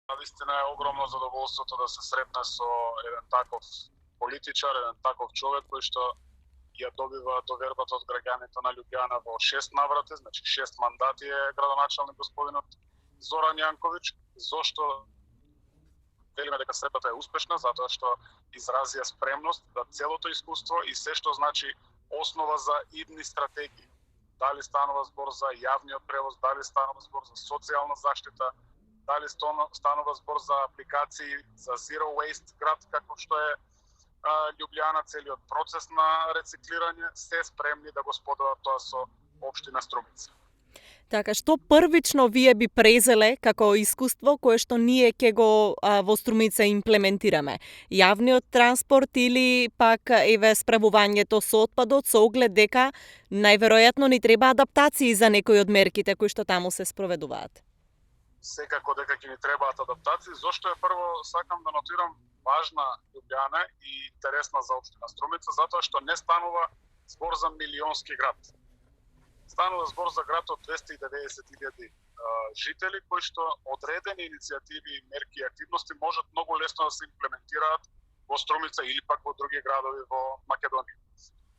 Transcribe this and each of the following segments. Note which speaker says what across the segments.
Speaker 1: Навистина е огромно задоволството да се сретне со еден таков политичар, еден таков човек кој што ја добива довербата од граѓаните на Љубљана во 6 наврати, значи 6 мандати е градоначалник господинот Зоран Јанковиќ. Зошто велиме дека средбата е успешна? Затоа што изразија спремност да целото искуство и се што значи основа за идни стратегии. Дали станува збор за јавниот превоз, дали станува збор за социјална заштита, дали станува збор за апликации за Zero Waste град, како што е Љубљана, целиот процес на рециклирање, се спремни да го споделат тоа со општина Струмица.
Speaker 2: Така, што првично вие би презеле како искуство кое што ние ќе го во Струмица имплементираме? Јавниот транспорт или пак справувањето со отпадот со оглед дека најверојатно ни треба адаптации за некои од мерките кои што таму се спроведуваат?
Speaker 1: Секако дека ќе ни требаат адаптации. Зошто е прво сакам да нотирам важна Љубљана и интересна за општина Струмица, затоа што не станува збор за милионски град. Станува збор за град од 290.000 жители, кои што одредени иницијативи, мерки и активности можат многу лесно да се имплементираат во Струмица или пак во други градови во Македонија.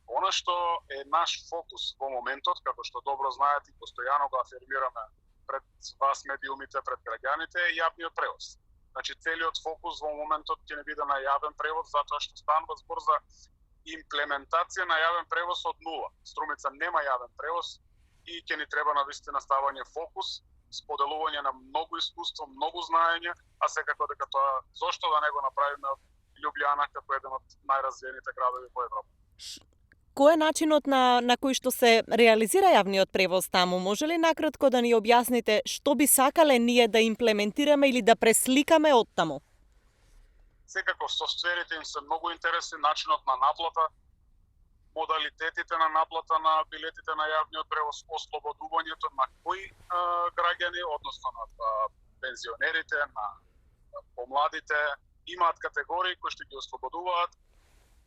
Speaker 1: Она што е наш фокус во моментот, како што добро знаете и постојано го афирмираме пред вас медиумите, пред граѓаните, е јавниот превоз. Значи целиот фокус во моментот ќе не биде на јавен превоз, затоа што станува збор за имплементација на јавен превоз од нула. Струмица нема јавен превоз и ќе ни треба навистина ставање фокус, споделување на многу искуство, многу знаење, а секако дека тоа зошто да не го направиме од Љубљана како еден од најразвиените градови во Европа.
Speaker 2: Кој е начинот на кој што се реализира јавниот превоз таму? Може ли накратко да ни објасните што би сакале ние да имплементираме или да пресликаме од таму?
Speaker 1: Секако софтверите им се многу интересни, начинот на наплата, модалитетите на наплата на билетите на јавниот превоз, ослободувањето на кои граѓани, односно на пензионерите, на помладите, имаат категории кои што ги ослободуваат,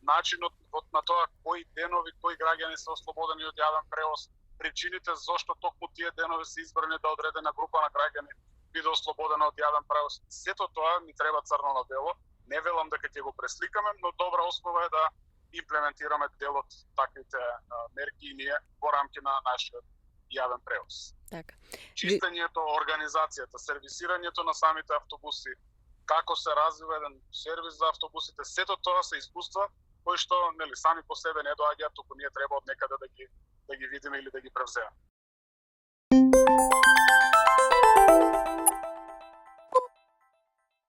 Speaker 1: начинот на тоа кои денови, кои граѓани се ослободени од јавен превоз, причините зошто токму тие денови се избрани да одредена група на граѓани биде ослободена од јавен превоз. Сето тоа ни треба црно на бело. Не велам дека ќе го пресликаме, но добра основа е да имплементираме дел од таквите мерки и ние во рамки на нашиот јавен превоз.
Speaker 2: Така.
Speaker 1: Чистењето, организацијата, сервисирањето на самите автобуси, како се развива еден сервис за автобусите, сето тоа се искуства кои што сами по себе не доаѓаат, туку ние треба од некаде да ги видиме или да ги превземеме.